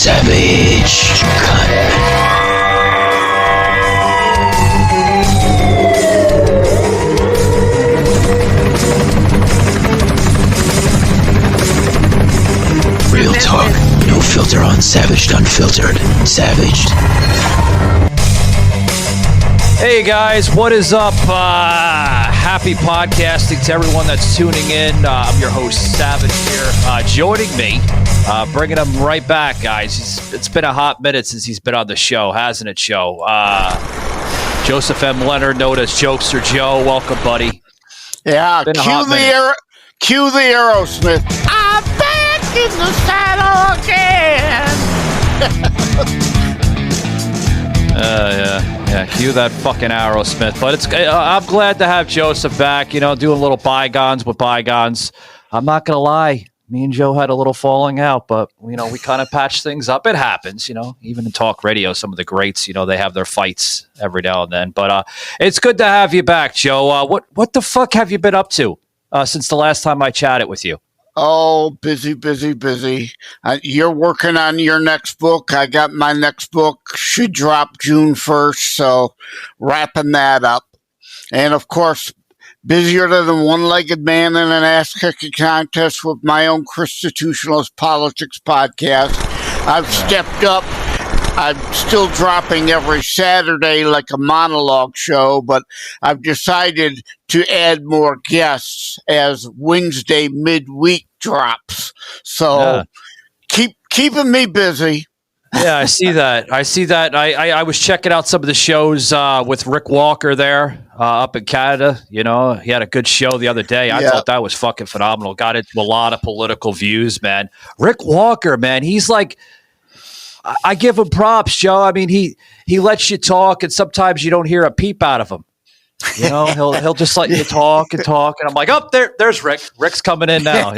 Savage Cut. Real talk, no filter on Savaged Unfiltered. Savaged. Hey guys, what is up? Happy podcasting to everyone that's tuning in. I'm your host, Savage here. Joining me, bringing him right back, guys. It's been a hot minute since he's been on the show, hasn't it, Joe? Joseph M. Leonard, known as Jokester Joe. Welcome, buddy. Yeah, cue the Aerosmith. I'm back in the saddle again. Yeah, cue that fucking Aerosmith. But I'm glad to have Joseph back, doing a little bygones with bygones. I'm not going to lie. Me and Joe had a little falling out, but, we kind of patched things up. It happens, even in talk radio, some of the greats, they have their fights every now and then. But it's good to have you back, Joe. What the fuck have you been up to since the last time I chatted with you? Oh, busy. You're working on your next book. I got my next book. Should drop June 1st, so wrapping that up. And, of course, busier than a one-legged man in an ass-kicking contest with my own Constitutionalist Politics podcast. I've stepped up. I'm still dropping every Saturday like a monologue show, but I've decided to add more guests as Wednesday midweek drops. So keeping me busy. Yeah, I see that. I was checking out some of the shows with Rick Walker there up in Canada. He had a good show the other day. I thought that was fucking phenomenal. Got into a lot of political views, man. Rick Walker, man, he's like, I give him props, Joe. I mean, he lets you talk, and sometimes you don't hear a peep out of him. He'll just let you talk, and I'm like, oh, there's Rick. Rick's coming in now.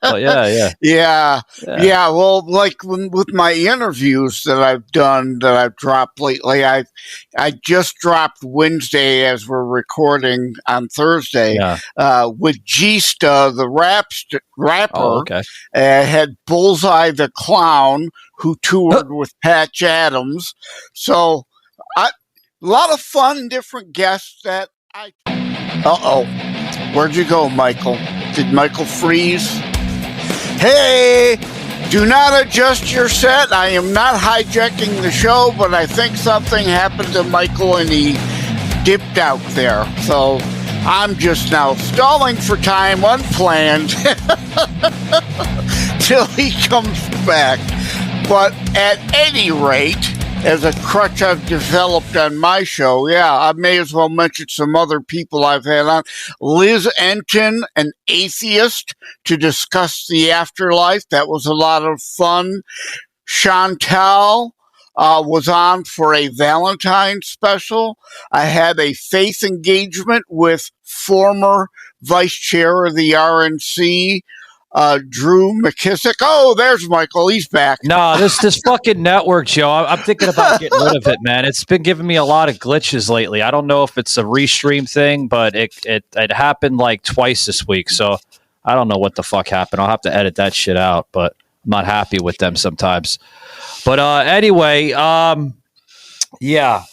But yeah. Well, like with my interviews that I've done, that I've dropped lately, I just dropped Wednesday as we're recording on Thursday with G-Sta, the rapper. Oh, okay. Had Bullseye the Clown, who toured with Patch Adams. So a lot of fun, different guests that I... Uh-oh. Where'd you go, Michael? Did Michael freeze? Hey! Do not adjust your set. I am not hijacking the show, but I think something happened to Michael and he dipped out there. So I'm just now stalling for time, unplanned, till he comes back. But at any rate, as a crutch I've developed on my show, I may as well mention some other people I've had on. Liz Enton, an atheist, to discuss the afterlife. That was a lot of fun. Chantal was on for a Valentine's special. I had a faith engagement with former vice chair of the RNC, Drew McKissick. Oh, there's Michael. He's back. No, this fucking network, Joe. I'm thinking about getting rid of it, man. It's been giving me a lot of glitches lately. I don't know if it's a restream thing, but it happened like twice this week. So I don't know what the fuck happened. I'll have to edit that shit out, but I'm not happy with them sometimes. But anyway, yeah.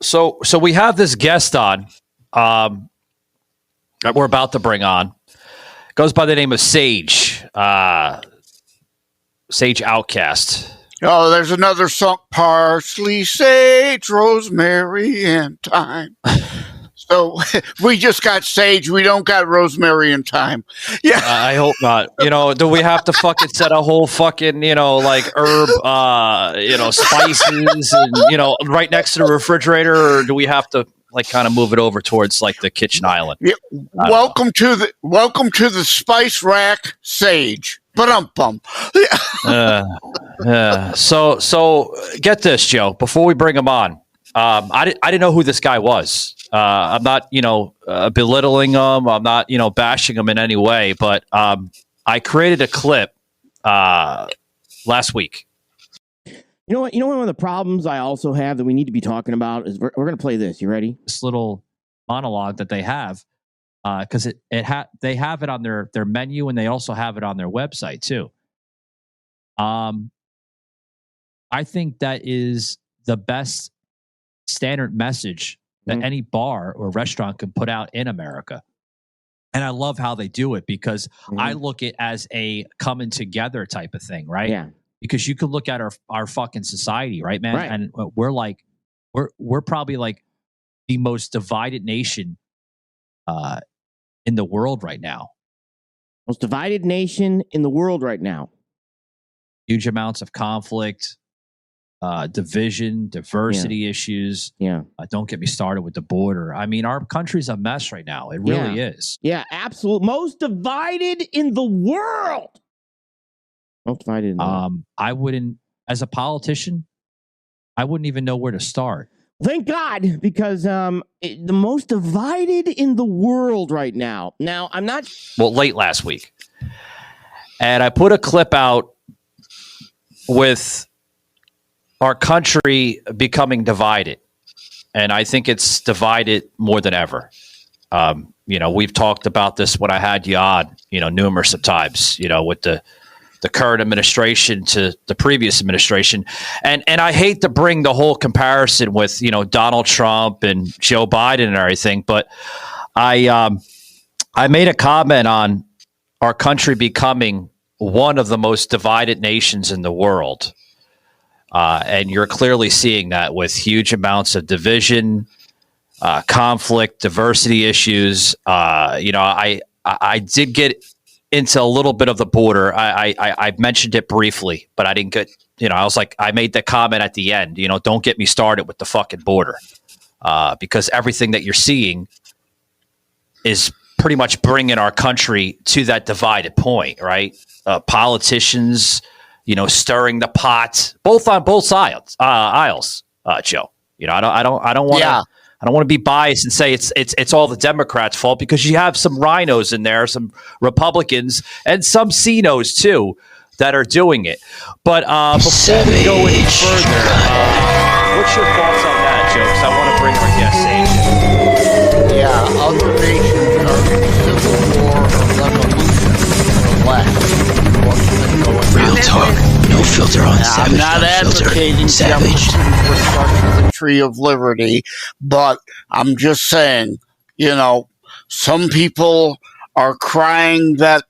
So we have this guest on that we're about to bring on. Goes by the name of Sage. Sage Outcast. Oh, there's another song. Parsley, sage, rosemary, and thyme. So we just got sage. We don't got rosemary and thyme. Yeah. I hope not. Do we have to fucking set a whole fucking, like herb, spices and, right next to the refrigerator, or do we have to like kind of move it over towards like the kitchen island? Yeah. Welcome to the spice rack, sage. Ba-dum-bum. Yeah. So get this, Joe. Before we bring him on, I didn't know who this guy was. I'm not, belittling him. I'm not, bashing him in any way. But I created a clip last week. You know what? One of the problems I also have that we need to be talking about is we're going to play this. You ready? This little monologue that they have, because they have it on their menu, and they also have it on their website too. I think that is the best standard message that any bar or restaurant can put out in America. And I love how they do it because I look at it as a coming together type of thing, right? Yeah. Because you could look at our fucking society, right, man? Right. And we're probably like the most divided nation in the world right now. Most divided nation in the world right now. Huge amounts of conflict, division, diversity issues. Yeah. Don't get me started with the border. I mean, our country's a mess right now. It really is. Yeah, absolutely. Most divided in the world. Most divided in the world. I wouldn't, as a politician, I wouldn't even know where to start. Thank God, because the most divided in the world right now. Now, I'm not... Well, late last week. And I put a clip out with our country becoming divided. And I think it's divided more than ever. We've talked about this when I had you on, numerous of times, with the current administration to the previous administration. And I hate to bring the whole comparison with, Donald Trump and Joe Biden and everything, but I made a comment on our country becoming one of the most divided nations in the world. And you're clearly seeing that with huge amounts of division, conflict, diversity issues. I did get into a little bit of the border. I mentioned it briefly, but I didn't get, I was like, I made the comment at the end, don't get me started with the fucking border. Because everything that you're seeing is pretty much bringing our country to that divided point, right? Politicians, stirring the pot, both on both sides, aisles, Joe. I don't want to. I don't want to be biased and say it's all the Democrats' fault because you have some rhinos in there, some Republicans, and some CNOs too that are doing it. But before we go any further, what's your thoughts on that, Joe? Because I want to bring our guest Sage in. Yeah, other nations are civil war or revolution or less. Real talk, no filter on Savage. I'm not advocating Savage. for the Tree of Liberty, but I'm just saying, some people are crying that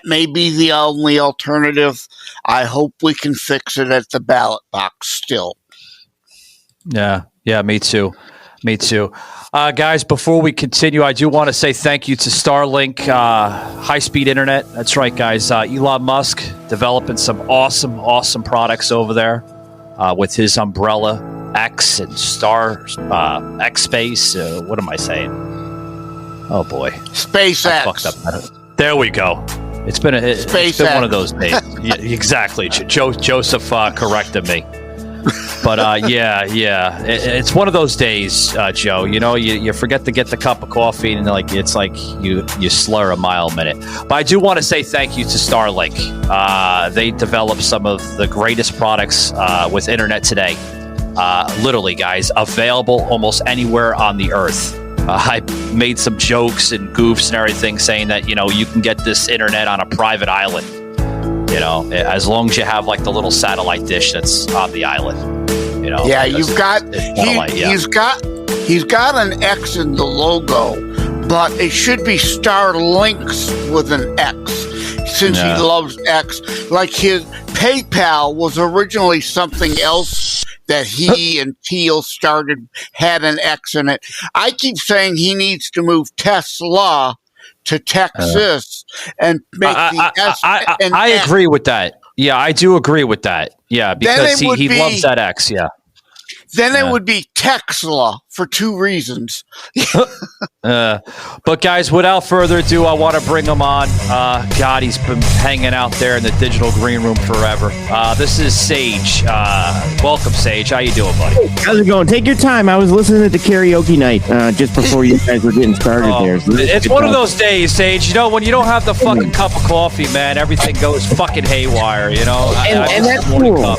may be the only alternative. I hope we can fix it at the ballot box still. Yeah, me too. Guys, before we continue, I do want to say thank you to Starlink high-speed internet. That's right, guys. Elon Musk developing some awesome products over there with his Umbrella X and Star X Space. What am I saying? Oh, boy. SpaceX. I fucked up. There we go. It's been one of those days. Yeah, exactly. Joseph corrected me. But it's one of those days, Joe. You forget to get the cup of coffee, and it's like you slur a mile a minute. But I do want to say thank you to Starlink. They developed some of the greatest products with internet today. Literally, guys, available almost anywhere on the earth. I made some jokes and goofs and everything, saying that you can get this internet on a private island. As long as you have the little satellite dish that's on the island. Yeah, he's got an X in the logo, but it should be Starlinks with an X, since he loves X. Like his PayPal was originally something else that he and Teal had an X in it. I keep saying he needs to move Tesla to Texas and make the S. I agree with that. Yeah, I do agree with that. Yeah, because he loves that X. Yeah. Then it would be Texla for two reasons. But guys, without further ado, I want to bring him on. God, he's been hanging out there in the digital green room forever. This is Sage. Welcome, Sage. How you doing, buddy? How's it going? Take your time. I was listening to karaoke night just before you guys were getting started there. So it's one of those days, Sage. When you don't have the fucking cup of coffee, man, everything goes fucking haywire, And that's cool.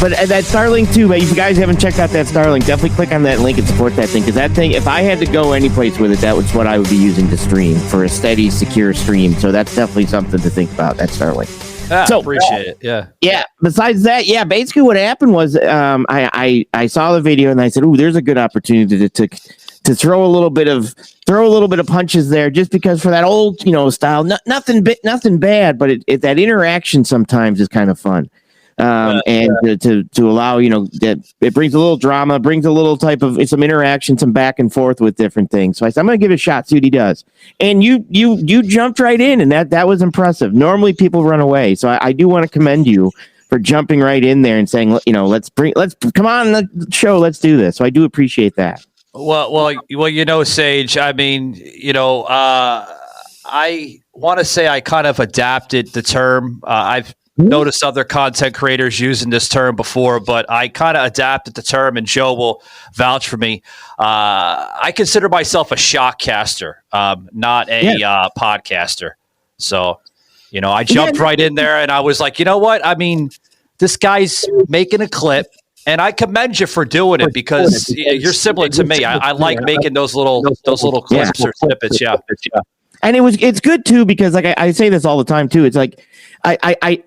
But that Starlink too, if you guys haven't checked out that Starlink, definitely click on that link and support that thing. Because that thing, if I had to go any place with it, that was what I would be using to stream for a steady, secure stream. So that's definitely something to think about, that Starlink. So appreciate it. Yeah. Yeah. Besides that, yeah, basically what happened was I saw the video and I said, "Ooh, there's a good opportunity to throw a little bit of punches there, just because for that old style, nothing bad, but that interaction sometimes is kind of fun." And to allow that it brings a little drama, brings a little type of some interaction, some back and forth with different things. So I said, I'm going to give it a shot, see what he does. And you jumped right in, and that was impressive. Normally people run away, so I do want to commend you for jumping right in there and saying, let's come on, let's do this. So I do appreciate that. Well, Sage. I mean, I want to say I kind of adapted the term. I've noticed other content creators using this term before, but I kind of adapted the term, and Joe will vouch for me. I consider myself a shockcaster, not a podcaster. So, I jumped right in there, and I was like, you know what? I mean, this guy's making a clip, and I commend you for doing it, because you're similar to me. I like making those little clips or snippets. Yeah. And it's good too, because like I say this all the time too. It's like I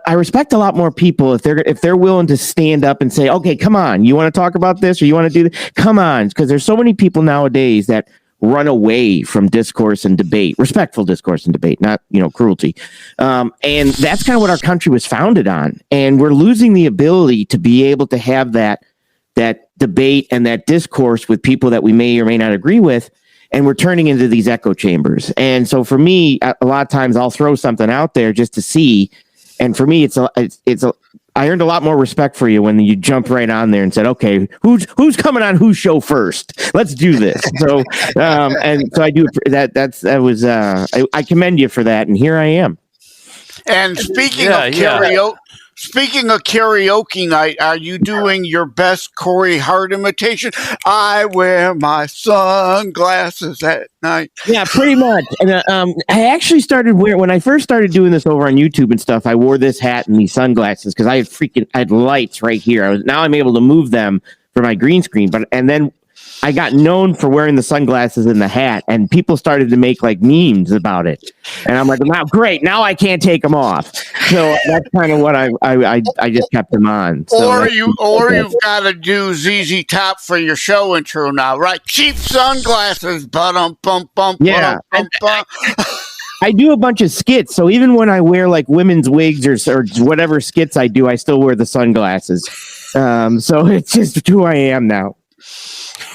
respect a lot more people if they're willing to stand up and say, okay, come on, you want to talk about this or you want to do this? Come on, because there's so many people nowadays that run away from discourse and debate, respectful discourse and debate, not cruelty. And that's kind of what our country was founded on. And we're losing the ability to be able to have that debate and that discourse with people that we may or may not agree with. And we're turning into these echo chambers. And so for me, a lot of times I'll throw something out there just to see. And for me, I earned a lot more respect for you when you jumped right on there and said, okay, who's coming on whose show first? Let's do this. So, and so I do I commend you for that. And here I am. And speaking of karaoke, are you doing your best Corey Hart imitation? I wear my sunglasses at night. Yeah, pretty much. And I actually started when I first started doing this over on YouTube and stuff. I wore this hat and these sunglasses because I had lights right here. Now I'm able to move them for my green screen. And then I got known for wearing the sunglasses and the hat, and people started to make like memes about it. And I'm like, now great, now I can't take them off. So that's kind of what I just kept them on. So you've got to do ZZ Top for your show intro now, right? Cheap sunglasses, bum. Yeah. I do a bunch of skits, so even when I wear like women's wigs or whatever skits I do, I still wear the sunglasses. So it's just who I am now.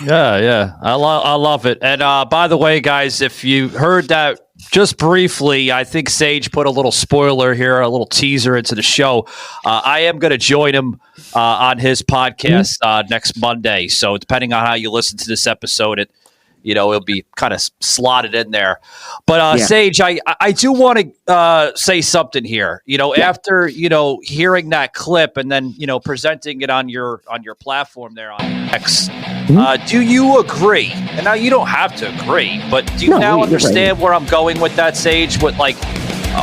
Yeah. I love it. And by the way, guys, if you heard that just briefly, I think Sage put a little spoiler here, a little teaser into the show. I am going to join him on his podcast next Monday. So depending on how you listen to this episode, it'll be kind of slotted in there. But Sage, I do want to say something here. After hearing that clip and then presenting it on your platform there on X, do you agree? And now you don't have to agree, but do you now understand where I'm going with that, Sage? With like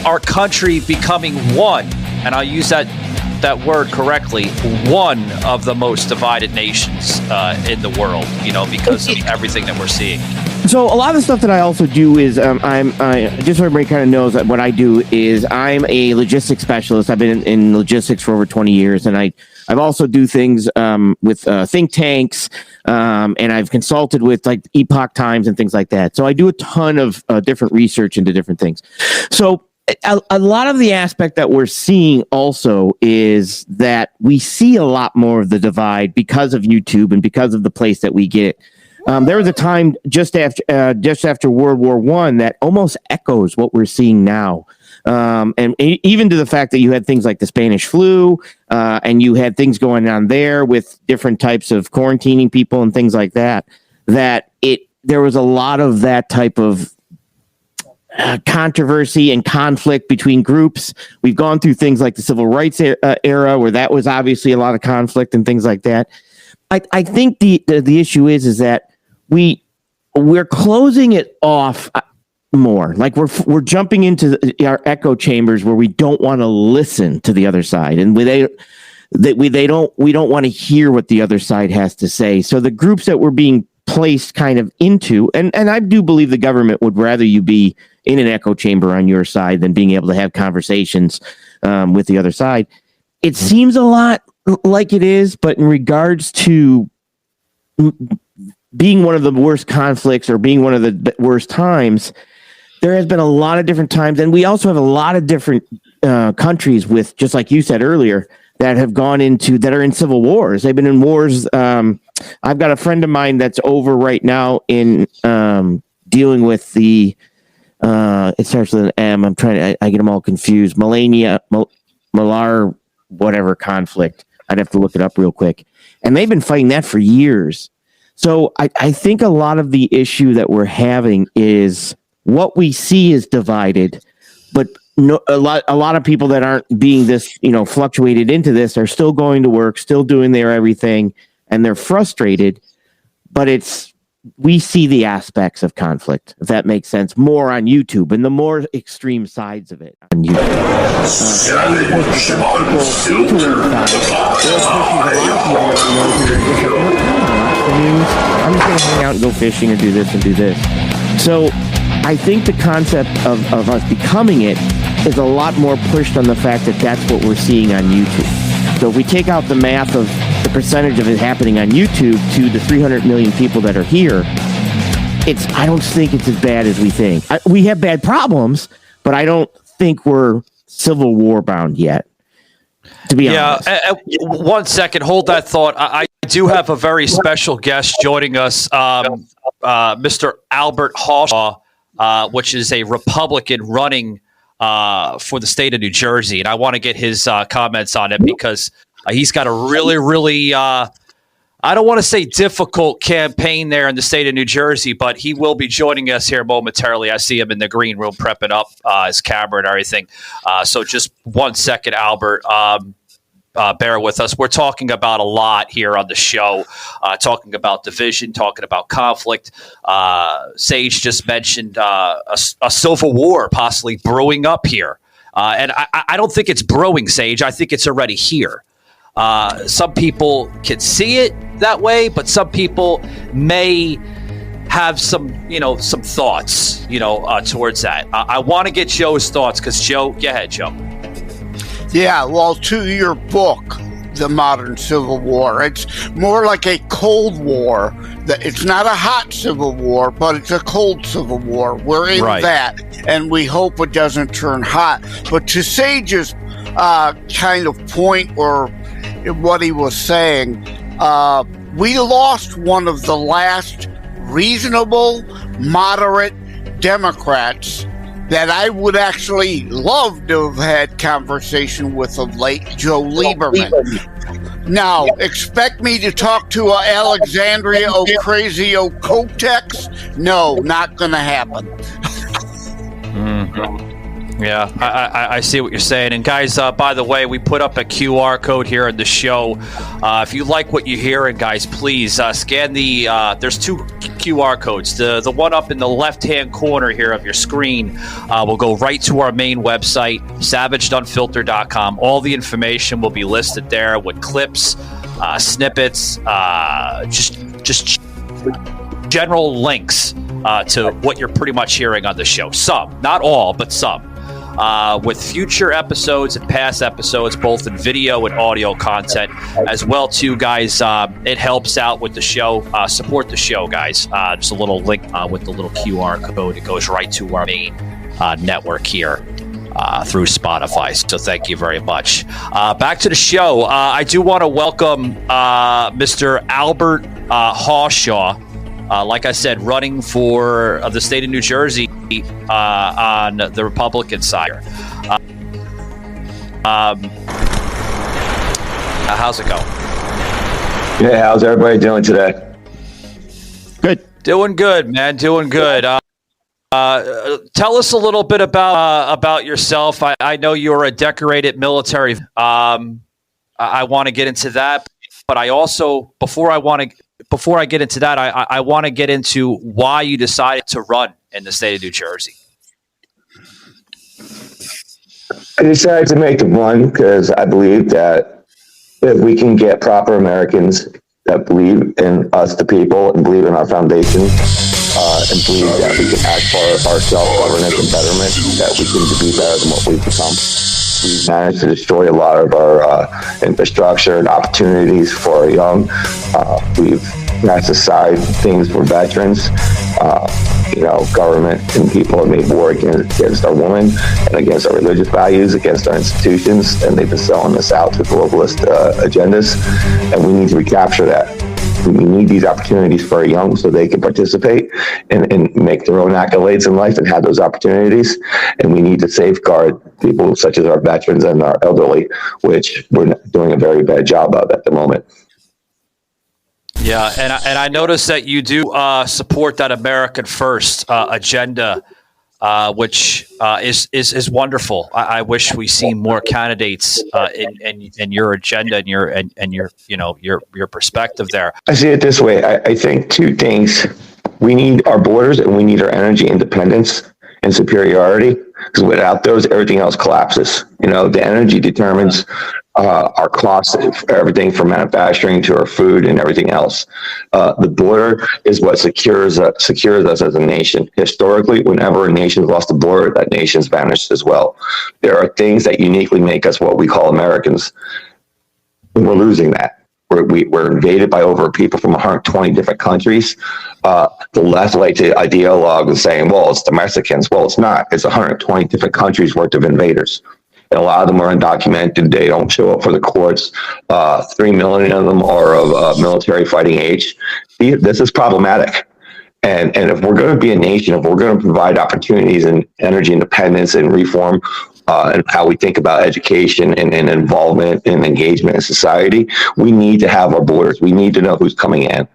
our country becoming one, and I'll use that word correctly, one of the most divided nations in the world, because of everything that we're seeing. So a lot of the stuff that I also do is I just so everybody kind of knows that what I do is I'm a logistics specialist. I've been in logistics for over 20 years, and I've also do things with think tanks, and I've consulted with like Epoch Times and things like that. So I do a ton of different research into different things. So a lot of the aspect that we're seeing also is that we see a lot more of the divide because of YouTube and because of the place that we get. There was a time just after World War I that almost echoes what we're seeing now. And even to the fact that you had things like the Spanish flu, and you had things going on there with different types of quarantining people and things like that, there was a lot of that type of controversy and conflict between groups. We've gone through things like the civil rights era, where that was obviously a lot of conflict and things like that. I think the issue is that we're closing it off more. Like we're jumping into our echo chambers where we don't want to listen to the other side, and we don't want to hear what the other side has to say. So the groups that we're being placed kind of into, and I do believe the government would rather you be in an echo chamber on your side than being able to have conversations with the other side. It seems a lot like it is, but in regards to being one of the worst conflicts or being one of the worst times, there has been a lot of different times, and we also have a lot of different countries with, just like you said earlier, that have gone into, that are in civil wars. They've been in wars. I've got a friend of mine that's over right now in dealing with the, it starts with an M. I'm trying to, I get them all confused. Malar, whatever conflict. I'd have to look it up real quick. And they've been fighting that for years. So I think a lot of the issue that we're having is what we see is divided, but a lot of people that aren't being this, fluctuated into this are still going to work, still doing their everything, and they're frustrated. But we see the aspects of conflict, if that makes sense, more on YouTube and the more extreme sides of it on YouTube. I'm just going to hang out and go fishing and do this and do this. So I think the concept of us becoming it is a lot more pushed on the fact that that's what we're seeing on YouTube. So if we take out the math of the percentage of it happening on YouTube to the 300 million people that are here, I don't think it's as bad as we think. We have bad problems, but I don't think we're civil war bound yet, to be honest. 1 second. Hold that thought. I do have a very special guest joining us, Mr. Albert Harshaw, which is a Republican running for the state of New Jersey. And I want to get his comments on it because he's got a really, really, I don't want to say difficult campaign there in the state of New Jersey, but he will be joining us here momentarily. I see him in the green room prepping up his camera and everything. So just 1 second, Albert. Bear with us. We're talking about a lot here on the show, talking about division, talking about conflict. Sage just mentioned a civil war possibly brewing up here. And I don't think it's brewing, Sage. I think it's already here. Some people can see it that way, but some people may have some thoughts, towards that. I want to get Joe's thoughts because Joe, go ahead, Joe. Yeah, well, to your book, The Modern Civil War, it's more like a Cold War. It's not a hot Civil War, but it's a cold Civil War. We're in that, and we hope it doesn't turn hot. But to Sage's kind of point, or what he was saying, we lost one of the last reasonable, moderate Democrats that I would actually love to have had conversation with of late, Joe Lieberman. Now, expect me to talk to Alexandria Ocasio-Cortez? No, not going to happen. Yeah, I see what you're saying. And guys, by the way, we put up a QR code here in the show. If you like what you hear, and guys, please scan the, there's two QR codes. The one up in the left-hand corner here of your screen will go right to our main website, savagedunfiltered.com. All the information will be listed there with clips, snippets, just general links to what you're pretty much hearing on the show. Some, not all, but some. With future episodes and past episodes, both in video and audio content, as well too, guys. It helps out with the show. Support the show, guys. Just a little link with the little QR code. It goes right to our main network here through Spotify. So thank you very much. Back to the show. I do want to welcome Mr. Albert Harshaw. Like I said, running for the state of New Jersey on the Republican side. How's it going? Yeah, how's everybody doing today? Good. Doing good, man. Doing good. Tell us a little bit about yourself. I know you're a decorated military. I want to get into that, but I also, before I get into that, I want to get into why you decided to run in the state of New Jersey. I decided to make the run because I believe that if we can get proper Americans that believe in us, the people, and believe in our foundation, and believe that we can act for our self-governance and betterment, that we can be better than what we've become. We've managed to destroy a lot of our infrastructure and opportunities for our young. We've cast aside things for veterans. Government and people have made war against our women and against our religious values, against our institutions, and they've been selling us out to globalist agendas, and we need to recapture that. We need these opportunities for our young so they can participate and make their own accolades in life and have those opportunities. And we need to safeguard people such as our veterans and our elderly, which we're doing a very bad job of at the moment. Yeah, and I noticed that you do support that American First agenda, which is wonderful. I wish we see more candidates in your agenda and your perspective there. I see it this way. I think two things: we need our borders and we need our energy independence and superiority. Because without those, everything else collapses. The energy determines our costs for everything from manufacturing to our food and everything else. The border is what secures us as a nation. Historically, whenever a nation's lost a border, that nation's vanished as well. There are things that uniquely make us what we call Americans. And we're losing that. We're invaded by over people from 120 different countries. The left like to ideologue and saying, well, it's the Mexicans. Well, it's not. It's 120 different countries worth of invaders. And a lot of them are undocumented. They don't show up for the courts. 3 million of them are of military fighting age. This is problematic. And if we're going to be a nation, if we're going to provide opportunities and energy independence and reform, and how we think about education and involvement and engagement in society, we need to have our borders. We need to know who's coming in.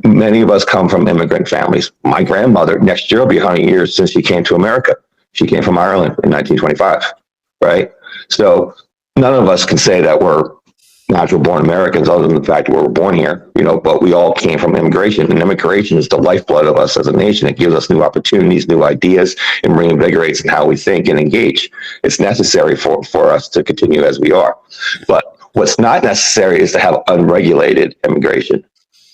Many of us come from immigrant families. My grandmother, next year will be 100 years since she came to America. She came from Ireland in 1925, right? So none of us can say that we're natural born Americans other than the fact that we were born here, but we all came from immigration, and immigration is the lifeblood of us as a nation. It gives us new opportunities, new ideas, and reinvigorates in how we think and engage. It's necessary for us to continue as we are. But what's not necessary is to have unregulated immigration.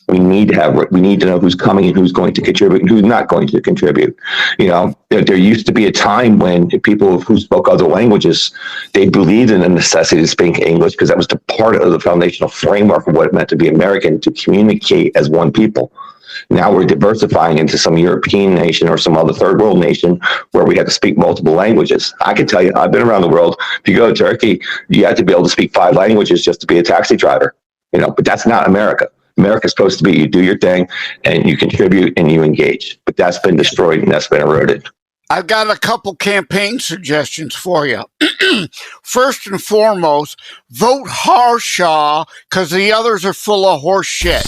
We need to know who's coming and who's going to contribute and who's not going to contribute. There used to be a time when people who spoke other languages, they believed in the necessity to speak English because that was the part of the foundational framework of what it meant to be American, to communicate as one people. Now we're diversifying into some European nation or some other third world nation where we have to speak multiple languages. I can tell you, I've been around the world. If you go to Turkey, you have to be able to speak 5 languages just to be a taxi driver. But that's not America. America's supposed to be you do your thing and you contribute and you engage. But that's been destroyed and that's been eroded. I've got a couple campaign suggestions for you. First and foremost, vote Harshaw because the others are full of horse shit.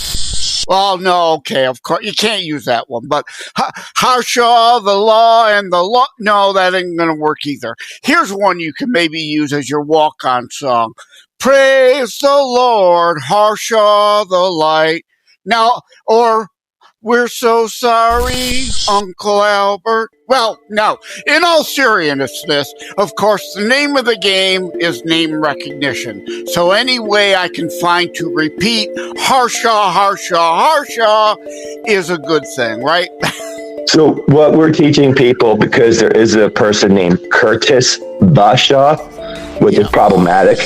Well, no, okay, of course. You can't use that one. But Harshaw, the law, and the law. No, that ain't going to work either. Here's one you can maybe use as your walk-on song. Praise the Lord, Harshaw the light. Now, or we're so sorry, Uncle Albert. Well, no, in all seriousness, of course, the name of the game is name recognition. So any way I can find to repeat Harshaw, Harshaw, Harshaw is a good thing, right? So what we're teaching people, because there is a person named Curtis Bashaw, which is problematic.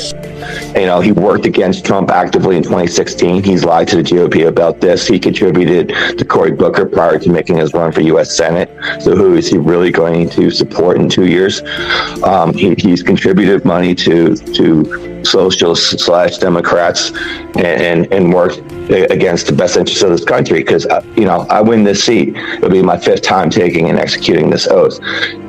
He worked against Trump actively in 2016. He's lied to the GOP about this. He contributed to Cory Booker prior to making his run for U.S. Senate. So who is he really going to support in 2 years? He's contributed money to socialists / Democrats and worked against the best interests of this country. Because, I win this seat. It'll be my 5th time taking and executing this oath.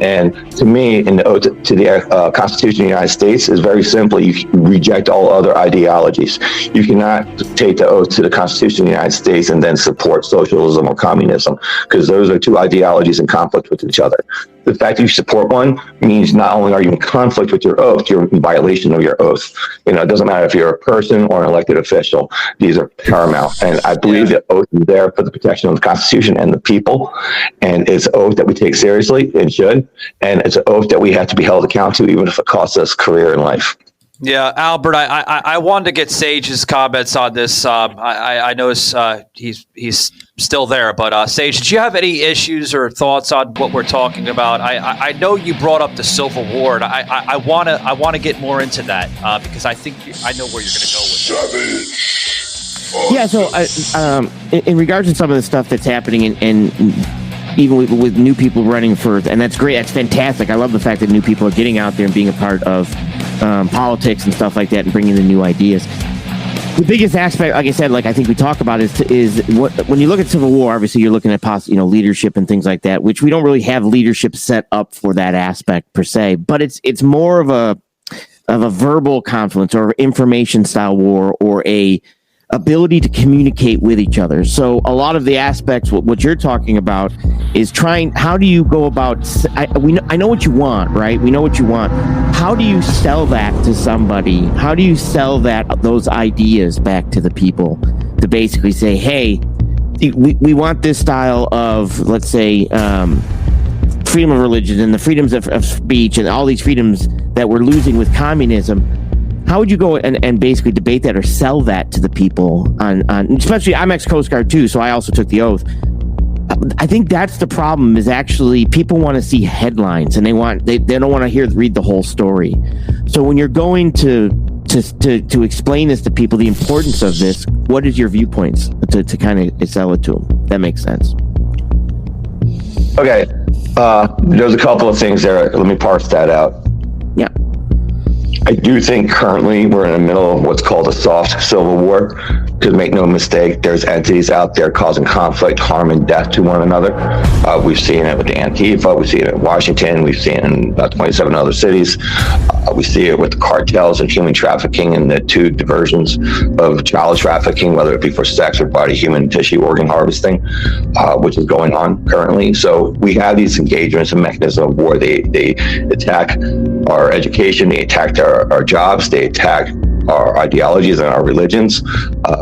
And to me, in the oath to the Constitution of the United States is very simple. You reject all other ideologies. You cannot take the oath to the Constitution of the United States and then support socialism or communism, because those are two ideologies in conflict with each other. The fact that you support one means not only are you in conflict with your oath, you're in violation of your oath. It doesn't matter if you're a person or an elected official. These are paramount. And I believe that oath is there for the protection of the Constitution and the people. And it's an oath that we take seriously and should. And it's an oath that we have to be held accountable to, even if it costs us career in life. Yeah, Albert, I wanted to get Sage's comments on this. I notice he's still there, but Sage, did you have any issues or thoughts on what we're talking about? I know you brought up the Civil War, and I wanna get more into that because I think I know where you're going to go with it. Yeah, so in regards to some of the stuff that's happening and even with new people running for, and that's great, that's fantastic. I love the fact that new people are getting out there and being a part of politics and stuff like that and bringing in new ideas. The biggest aspect, like I said, like I think we talk about is what, when you look at Civil War, obviously you're looking at leadership and things like that, which we don't really have leadership set up for that aspect per se, but it's more of a verbal confluence or information style war or a ability to communicate with each other. So a lot of the aspects, what you're talking about is how do you go about, I know what you want, right? We know what you want. How do you sell that to somebody? How do you sell those ideas back to the people to basically say, hey, we want this style of, let's say, freedom of religion and the freedoms of speech and all these freedoms that we're losing with communism. How would you go and basically debate that or sell that to the people on especially I'm ex-Coast Guard too, so I also took the oath. I think that's the problem is actually people want to see headlines and they don't want to read the whole story. So when you're going to explain this to people, the importance of this, what is your viewpoints to kind of sell it to them? That makes sense. Okay. There's a couple of things there. Let me parse that out. Yeah. I do think currently we're in the middle of what's called a soft civil war. Because make no mistake, there's entities out there causing conflict, harm, and death to one another. We've seen it with the Antifa, we've seen it in Washington, we've seen it in about 27 other cities. We see it with the cartels and human trafficking and the two diversions of child trafficking, whether it be for sex or body human tissue organ harvesting, which is going on currently. So we have these engagements and mechanisms of war. They attack our education, they attack our jobs, they attack our ideologies and our religions.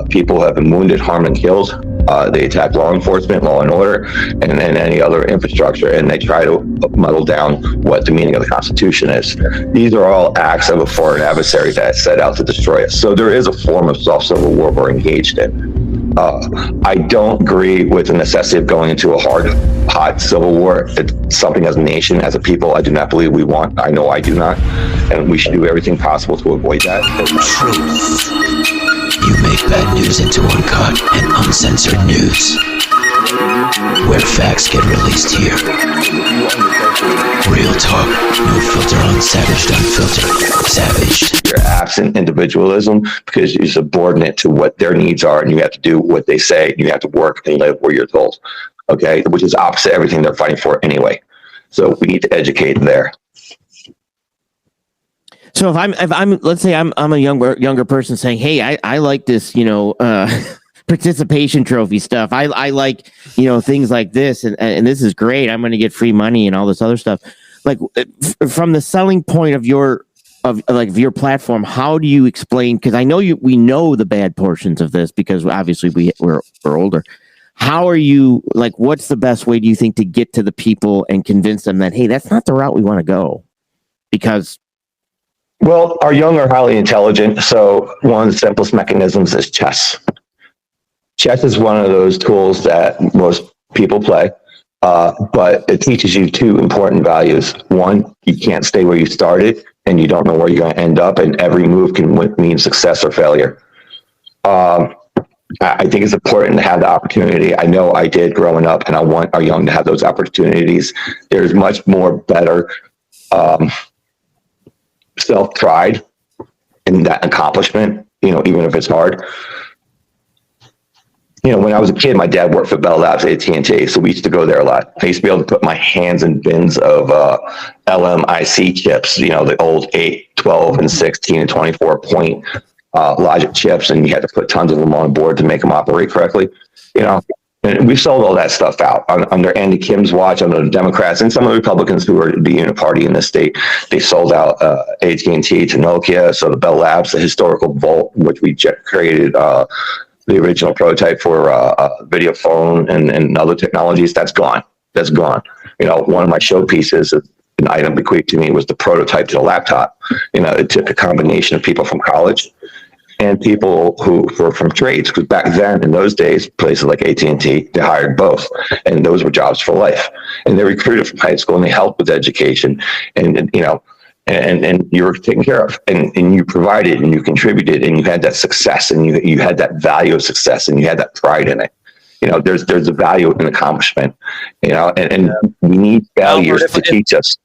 People have been wounded, harmed, and killed. They attack law enforcement, law and order, and any other infrastructure, and they try to muddle down what the meaning of the Constitution is. These are all acts of a foreign adversary that set out to destroy us. So there is a form of soft civil war we're engaged in. I don't agree with the necessity of going into a hot civil war. It's something as a nation, as a people, I do not believe we want. I know I do not. And we should do everything possible to avoid that. Truth. You make bad news into uncut and uncensored news. Where facts get released here. Real talk, no filter on Savaged Unfiltered. Savaged. You're absent individualism because you're subordinate to what their needs are, and you have to do what they say. You have to work and live where you're told. Okay, which is opposite everything they're fighting for anyway. So we need to educate there. So if I'm let's say I'm a younger person saying, hey, I like this, participation trophy stuff. I like, things like this, and this is great. I'm going to get free money and all this other stuff. Like from the selling point of your platform, how do you explain? Because I know we know the bad portions of this because obviously we're older. How are you what's the best way do you think to get to the people and convince them that, hey, that's not the route we want to go? Because well, our young are highly intelligent, so one of the simplest mechanisms is chess. Chess is one of those tools that most people play, but it teaches you two important values. One, you can't stay where you started, and you don't know where you're going to end up, and every move can mean success or failure. I think it's important to have the opportunity. I know I did growing up, and I want our young to have those opportunities. There's much more better self-pride in that accomplishment, even if it's hard. When I was a kid, my dad worked for Bell Labs at AT&T, so we used to go there a lot. I used to be able to put my hands in bins of LMIC chips, the old 8, 12, and 16 and 24 point logic chips, and you had to put tons of them on board to make them operate correctly. And we sold all that stuff out under Andy Kim's watch, under the Democrats and some of the Republicans who were the unit party in this state. They sold out AT&T to Nokia, so the Bell Labs, the historical vault, which we created the original prototype for video phone and other technologies, that's gone. That's gone. One of my showpieces is an item bequeathed to me was the prototype to the laptop. It took a combination of people from college and people who were from trades, because back then, in those days, places like AT&T, they hired both, and those were jobs for life. And they recruited from high school, and they helped with education, and you were taken care of, and you provided, and you contributed, and you had that success, and you had that value of success, and you had that pride in it. There's a value in accomplishment, and we need failures to teach us.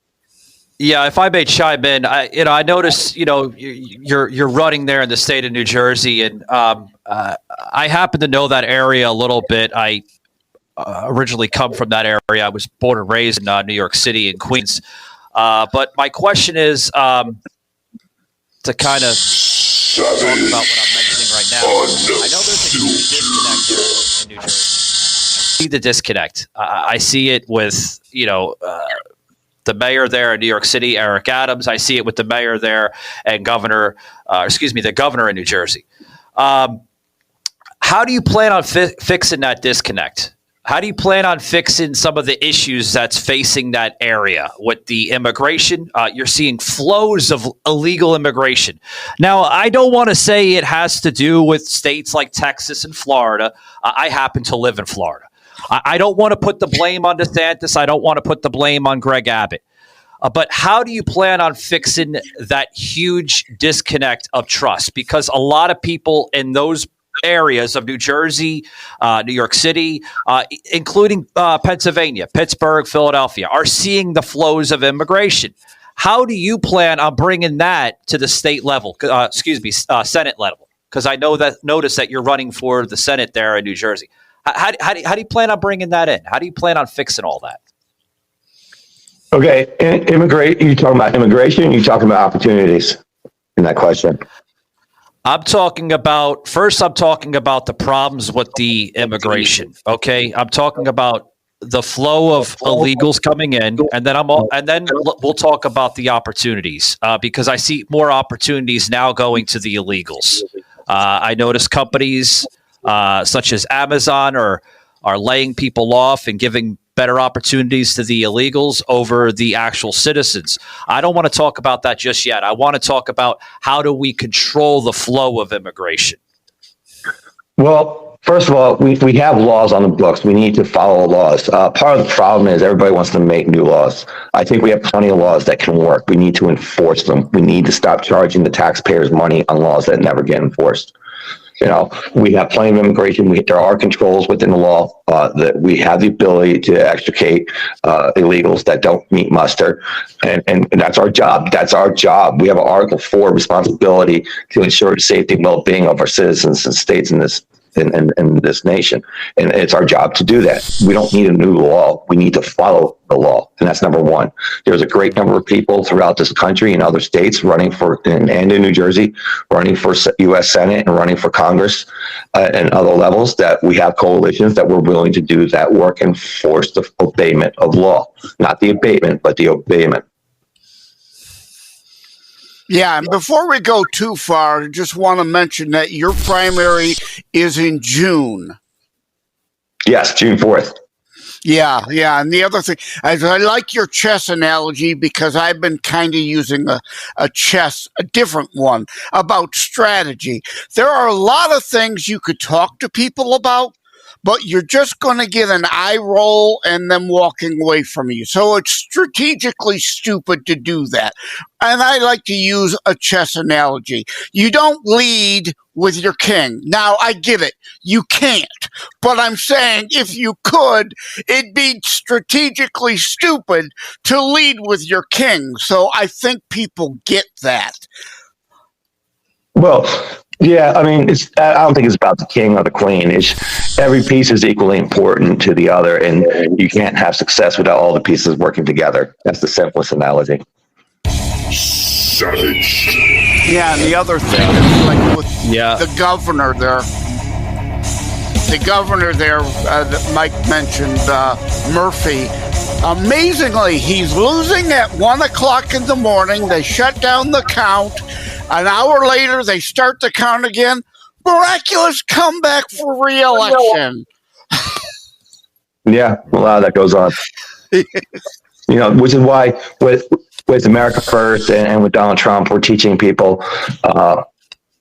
Yeah, if I may chime in, I noticed, you're running there in the state of New Jersey, and I happen to know that area a little bit. I originally come from that area. I was born and raised in New York City and Queens. But my question is to kind of talk about what I'm mentioning right now. I know there's a huge disconnect there in New Jersey. I see the disconnect. I see it with, the mayor there in New York City, Eric Adams. I see it with the mayor there and the governor in New Jersey. How do you plan on fixing that disconnect? How do you plan on fixing some of the issues that's facing that area with the immigration? You're seeing flows of illegal immigration. Now, I don't want to say it has to do with states like Texas and Florida. I happen to live in Florida. I don't want to put the blame on DeSantis. I don't want to put the blame on Greg Abbott. But how do you plan on fixing that huge disconnect of trust? Because a lot of people in those areas of New Jersey, New York City, including Pennsylvania, Pittsburgh, Philadelphia, are seeing the flows of immigration. How do you plan on bringing that to the state level? Senate level? Because I notice that you're running for the Senate there in New Jersey. How do you plan on bringing that in? How do you plan on fixing all that? Okay, you talking about immigration? You talking about opportunities in that question? I'm talking about the problems with the immigration. Okay, I'm talking about the flow of illegals coming in, and then we'll talk about the opportunities because I see more opportunities now going to the illegals. I notice companies such as Amazon are laying people off and giving better opportunities to the illegals over the actual citizens. I don't want to talk about that just yet. I want to talk about how do we control the flow of immigration. Well, first of all, we have laws on the books. We need to follow laws. Part of the problem is everybody wants to make new laws. I think we have plenty of laws that can work. We need to enforce them. We need to stop charging the taxpayers money on laws that never get enforced. We have plenty of immigration. There are controls within the law that we have the ability to extricate illegals that don't meet muster, and that's our job. That's our job. We have an Article 4 responsibility to ensure the safety and well-being of our citizens and states in this nation, and it's our job to do that. We don't need a new law. We need to follow the law, and that's number one. There's a great number of people throughout this country and other states running for, and in New Jersey, running for U.S. Senate and running for Congress and other levels that we have coalitions that we're willing to do that work and force the obeyment of law, not the abatement, but the obeyment. Yeah, and before we go too far, I just want to mention that your primary is in June. Yes, June 4th. Yeah. And the other thing, I like your chess analogy because I've been kind of using a different one about strategy. There are a lot of things you could talk to people about, but you're just going to get an eye roll and them walking away from you. So it's strategically stupid to do that. And I like to use a chess analogy. You don't lead with your king. Now, I get it. You can't. But I'm saying if you could, it'd be strategically stupid to lead with your king. So I think people get that. Well, yeah, I mean, I don't think it's about the king or the queen. It's every piece is equally important to the other, and you can't have success without all the pieces working together. That's the simplest analogy. Savage. Yeah, and the other thing is like with the governor there. The governor there that Mike mentioned, Murphy. Amazingly, he's losing at 1 o'clock in the morning. They shut down the count. An hour later, they start the count again. Miraculous comeback for re-election. Yeah, a lot of that goes on. which is why with America First and with Donald Trump, we're teaching people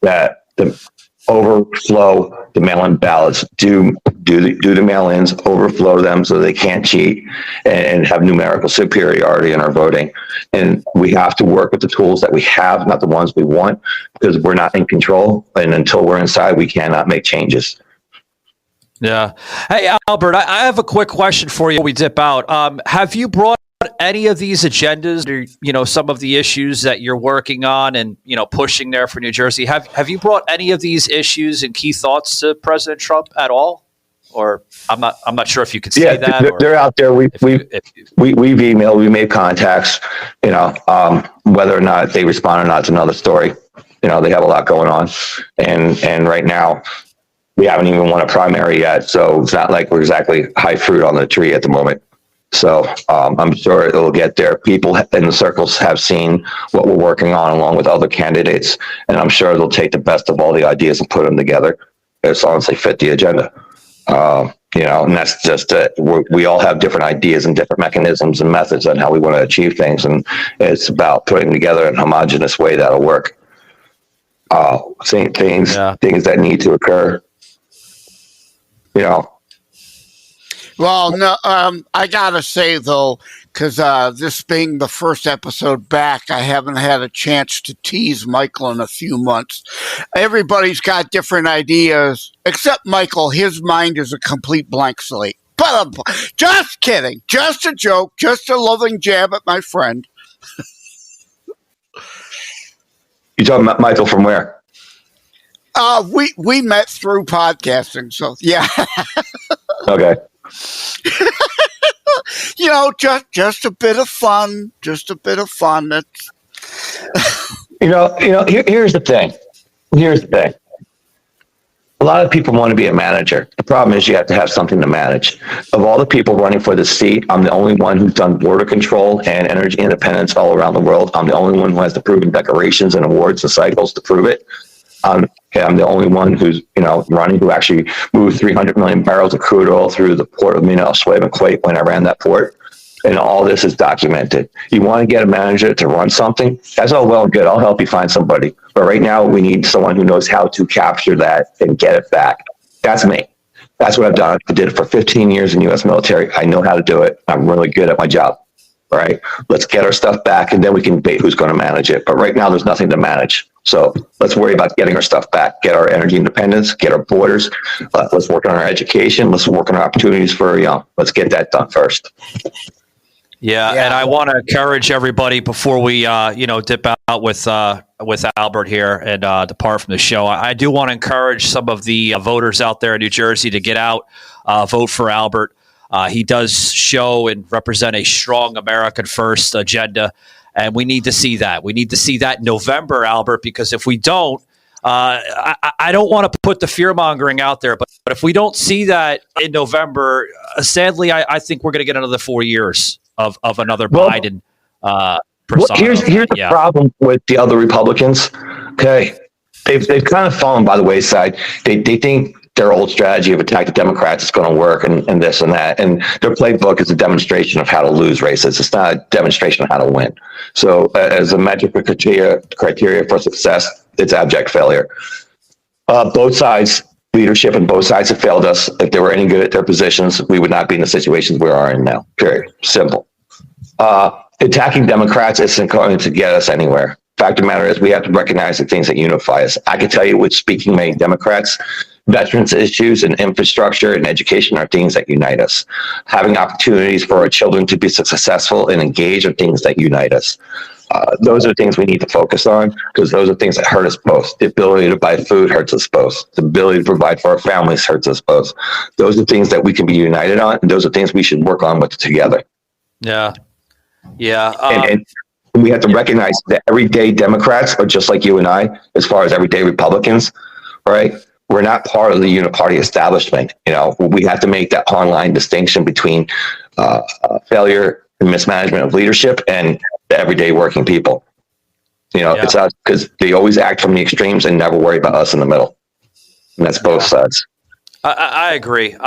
that the overflow the mail-in ballots, do the mail-ins, overflow them so they can't cheat and have numerical superiority in our voting. And we have to work with the tools that we have, not the ones we want, because we're not in control. And until we're inside, we cannot make changes. Yeah. Hey, Albert, I have a quick question for you before we dip out. Have you brought any of these agendas or, some of the issues that you're working on and, pushing there for New Jersey? Have you brought any of these issues and key thoughts to President Trump at all? Or I'm not sure if you could say that. They're out there. We've emailed, we made contacts, whether or not they respond or not, it's another story. They have a lot going on. And right now, we haven't even won a primary yet, so it's not like we're exactly high fruit on the tree at the moment. So I'm sure it'll get there. People in the circles have seen what we're working on along with other candidates, and I'm sure they'll take the best of all the ideas and put them together as long as they fit the agenda. And that's just we all have different ideas and different mechanisms and methods on how we want to achieve things, and it's about putting together in a homogeneous way that'll work. Things that need to occur. Well, no, I gotta say though, because this being the first episode back, I haven't had a chance to tease Michael in a few months. Everybody's got different ideas, except Michael. His mind is a complete blank slate. But just kidding, just a joke, just a loving jab at my friend. You talking about Michael from where? We met through podcasting, so yeah. Okay. Just a bit of fun. Just a bit of fun. That's here's the thing. A lot of people want to be a manager. The problem is you have to have something to manage. Of all the people running for the seat, I'm the only one who's done border control and energy independence all around the world. I'm the only one who has the proven decorations and awards and cycles to prove it. I'm the only one who's, running, who actually moved 300 million barrels of crude oil through the port of Mina al Suez and Kuwait when I ran that port. And all this is documented. You want to get a manager to run something? That's all well and good. I'll help you find somebody. But right now, we need someone who knows how to capture that and get it back. That's me. That's what I've done. I did it for 15 years in the U.S. military. I know how to do it. I'm really good at my job. All right, let's get our stuff back, and then we can debate who's going to manage it. But right now, there's nothing to manage. So let's worry about getting our stuff back, get our energy independence, get our borders. Let's work on our education. Let's work on our opportunities for young. Let's get that done first. Yeah, and I want to encourage everybody before we, dip out with Albert here and depart from the show. I do want to encourage some of the voters out there in New Jersey to get out, vote for Albert. He does show and represent a strong American First agenda, and we need to see that. We need to see that in November, Albert, because if we don't, I don't want to put the fear-mongering out there, but if we don't see that in November, sadly, I think we're going to get another 4 years of another Biden persona. Here's the problem with the other Republicans. Okay, they've kind of fallen by the wayside. They think their old strategy of attack the Democrats is going to work and this and that. And their playbook is a demonstration of how to lose races. It's not a demonstration of how to win. So as a metric criteria for success, it's abject failure. Both sides, leadership and both sides have failed us. If they were any good at their positions, we would not be in the situations we are in now. Period. Simple. Attacking Democrats isn't going to get us anywhere. Fact of the matter is we have to recognize the things that unify us. I can tell you with speaking many Democrats, veterans issues and infrastructure and education are things that unite us. Having opportunities for our children to be successful and engage are things that unite us. Those are things we need to focus on because those are things that hurt us both. The ability to buy food hurts us both. The ability to provide for our families hurts us both. Those are things that we can be united on, and those are things we should work on with together. Yeah. Yeah. And we have to recognize that everyday Democrats are just like you and I, as far as everyday Republicans, right? We're not part of the uniparty establishment. We have to make that online distinction between failure and mismanagement of leadership and the everyday working people. It's us because they always act from the extremes and never worry about us in the middle. And that's both sides. I agree.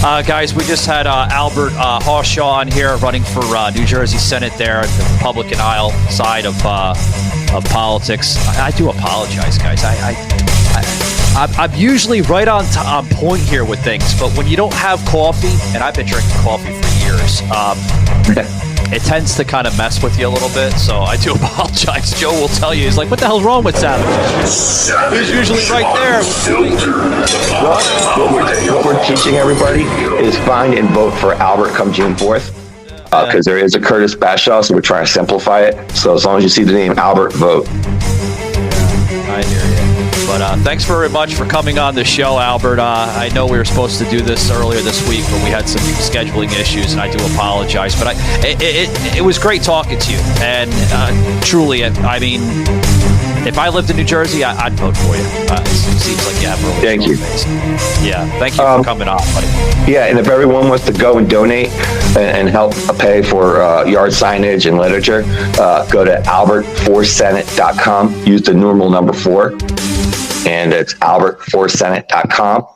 Guys, we just had Albert Harshaw on here running for New Jersey Senate there at the Republican aisle side of politics. I do apologize, guys. I'm usually right on point here with things, but when you don't have coffee, and I've been drinking coffee for years, it tends to kind of mess with you a little bit. So I do apologize. Joe will tell you, he's like, what the hell's wrong with Savage? He's usually right there. What we're teaching everybody is find and vote for Albert come June 4th. Because there is a Curtis Bashaw, so we're trying to simplify it. So as long as you see the name Albert, vote. I hear you. But thanks very much for coming on the show, Albert. I know we were supposed to do this earlier this week, but we had some scheduling issues, and I do apologize. But it was great talking to you. And truly, I mean, if I lived in New Jersey, I'd vote for you. It seems like you have really Thank you. Base. Yeah, thank you for coming on, buddy. Yeah, and if everyone wants to go and donate and help pay for yard signage and literature, go to albertforsenate.com. Use the numeral number 4, and it's albertforsenate.com.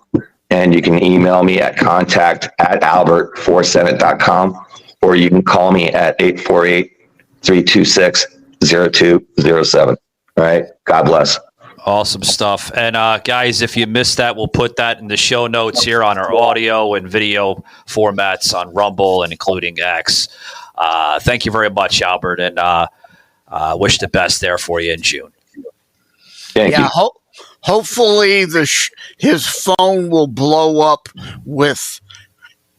And you can email me at contact@albertforsenate.com, or you can call me at 848-326-0207. All right. God bless. Awesome stuff. And guys, if you missed that, we'll put that in the show notes here on our audio and video formats on Rumble and including X. Thank you very much, Albert, and wish the best there for you in June. Thank you. Hopefully his phone will blow up with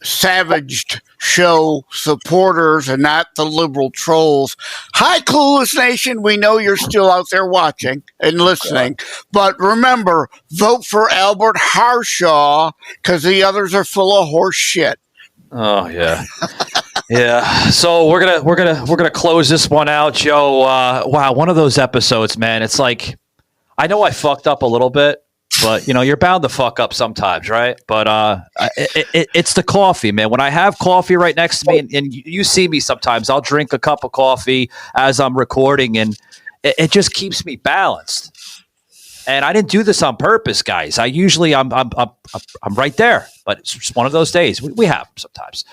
Savaged Show supporters and not the liberal trolls. Hi, Clueless Nation. We know you're still out there watching and listening. But remember, vote for Albert Harshaw because the others are full of horse shit. Oh, yeah. Yeah. So we're gonna close this one out, Joe. Wow, one of those episodes, man. It's like, I know I fucked up a little bit, but you're bound to fuck up sometimes, right? But it's the coffee, man. When I have coffee right next to me, and you see me sometimes, I'll drink a cup of coffee as I'm recording, and it just keeps me balanced. And I didn't do this on purpose, guys. I'm right there, but it's just one of those days. We have them sometimes.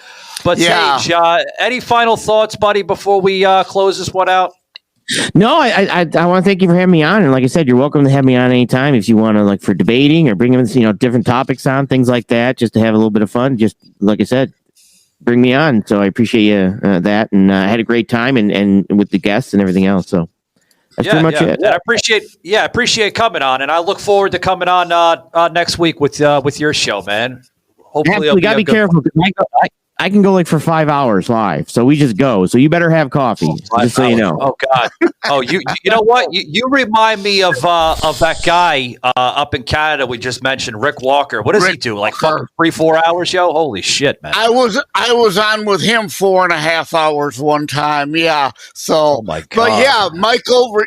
But yeah. Sage, any final thoughts, buddy, before we close this one out? No, I want to thank you for having me on, and like I said, you're welcome to have me on anytime if you want to, like, for debating or bringing different topics on, things like that, just to have a little bit of fun. Just like I said, bring me on. So I appreciate you that, and I had a great time and with the guests and everything else. So that's pretty much it. And I appreciate coming on, and I look forward to coming on next week with your show, man. Hopefully, we gotta be careful. I can go like for 5 hours live, so we just go. So you better have coffee, just so you know. Oh God! Oh, you know what? You remind me of that guy up in Canada we just mentioned, Rick Walker. What does he do? Like fucking 3-4 hours, yo? Holy shit, man! I was on with him 4.5 hours one time. Yeah. So, oh my God. But yeah, Michael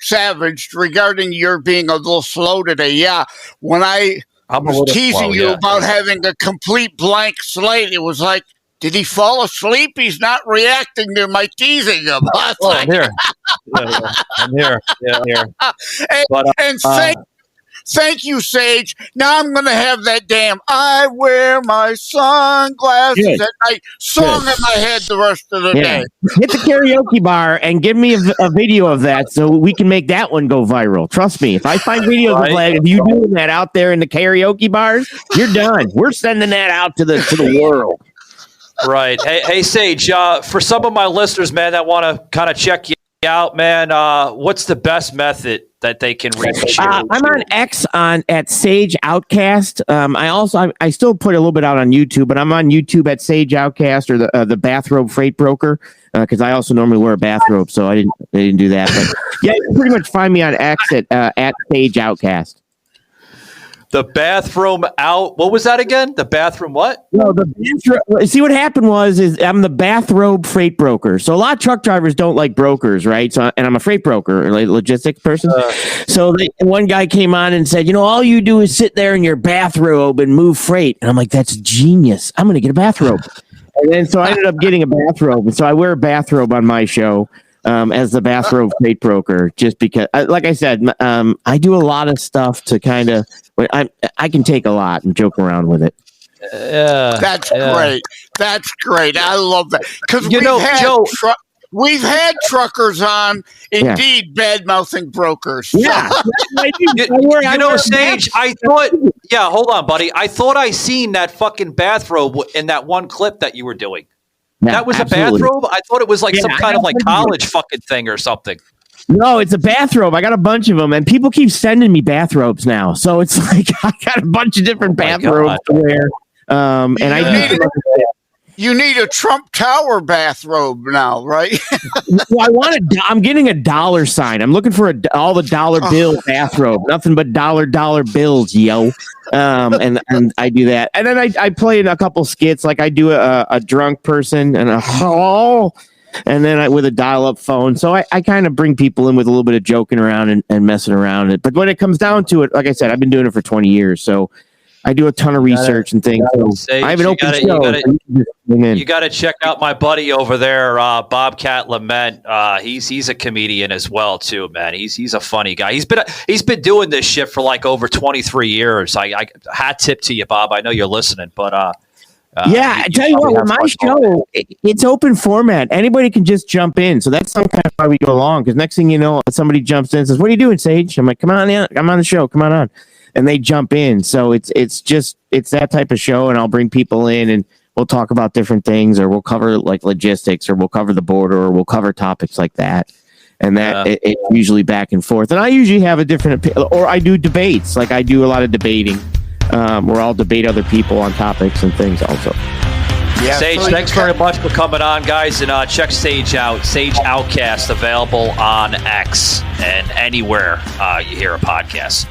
Savage, regarding your being a little slow today. Yeah, when I was teasing you about having a complete blank slate, it was like, did he fall asleep? He's not reacting to my teasing him. I'm here. I'm here. Yeah, I'm here. Thank you, Sage. Now I'm going to have that damn "I wear my sunglasses at night" song in my head the rest of the day. Hit the karaoke bar and give me a video of that so we can make that one go viral. Trust me, if I find videos of you doing that out there in the karaoke bars, you're done. We're sending that out to the world. Right. Hey, Sage, for some of my listeners, man, that want to kind of check you out, man, what's the best method that they can reach you? I'm on X at Sage Outcast. I still put a little bit out on YouTube, but I'm on YouTube at Sage Outcast, or the Bathrobe Freight Broker, because I also normally wear a bathrobe, so I didn't do that. But yeah, you can pretty much find me on X at Sage Outcast. The bathroom out. What was that again? The bathroom what? No, the bathroom. See, what happened is I'm the bathrobe freight broker. So a lot of truck drivers don't like brokers, right? So, and I'm a freight broker, like logistics person. So one guy came on and said, all you do is sit there in your bathrobe and move freight. And I'm like, that's genius. I'm going to get a bathrobe. And then so I ended up getting a bathrobe. And so I wear a bathrobe on my show. as the bathrobe freight broker, just because, like I said, I do a lot of stuff to kind of, I can take a lot and joke around with it. That's great. That's great. I love that. Because we've had truckers on, indeed, bad-mouthing brokers. Yeah. Sage, I thought, hold on, buddy. I thought I seen that fucking bathrobe in that one clip that you were doing. Yeah, that was absolutely. a bathrobe? I thought it was like some kind of like college fucking thing or something. No, it's a bathrobe. I got a bunch of them, and people keep sending me bathrobes now. So it's like I got a bunch of different bathrobes to wear. You need a Trump Tower bathrobe now, right? Well, I'm getting a dollar sign. I'm looking for all the dollar bill bathrobe. Nothing but dollar bills, yo. And I do that. And then I play in a couple skits. Like I do a drunk person and and then with a dial-up phone. So I kind of bring people in with a little bit of joking around and messing around. But when it comes down to it, like I said, I've been doing it for 20 years. So I do a ton of research and things. So I have an open show. You got to check out my buddy over there, Bobcat Lament. He's a comedian as well too, man. He's a funny guy. He's been doing this shit for like over 23 years. I hat tip to you, Bob. I know you're listening, but I tell you what, with my show, it's open format. Anybody can just jump in. So that's some kind of how we go along. Because next thing you know, somebody jumps in and says, "What are you doing, Sage?" I'm like, "Come on in. I'm on the show. Come on." And they jump in. So it's that type of show, and I'll bring people in and we'll talk about different things, or we'll cover like logistics, or we'll cover the border, or we'll cover topics like that. And that it's usually back and forth. And I usually have a different, or I do debates. Like I do a lot of debating, where I'll debate other people on topics and things also. Yeah, Sage, thanks very much for coming on, guys. And check Sage out. Sage Outcast, available on X and anywhere you hear a podcast.